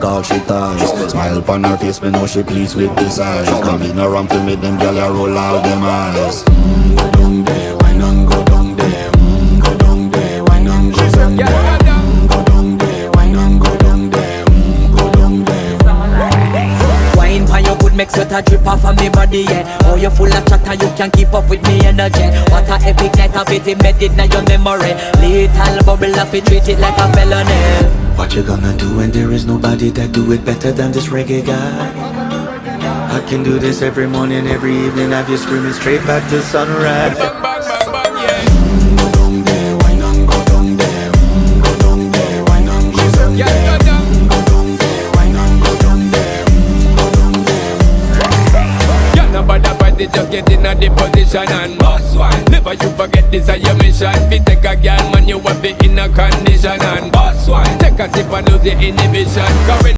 all she ties. Smile upon her face, me know she pleased with this eyes. Coming around to make them gyal a roll out them eyes. Go down there, why not go down there? Go down there, why not go down there? Go down there, why not go down there? Go down there. Wine for your good make sweat a drip off of me body, yeah. Oh, you full of chatter, you can keep up with me energy. What a epic night of it embedded in your memory. Little bubble up, it treat it like a felony. What you gonna do when there is nobody that do it better than this reggae guy? I can do this every morning, every evening, have you screaming straight back to sunrise. Go down there, why not go down there? Go down there, why not go down there? Go down there, why not go down there? Go down there. Yeah, no bother fight it, just get in a the position and boss one. Never you forget this is your mission. Fi take a girl, man, you have it in a condition and boss one. Take a sip and lose the inhibition.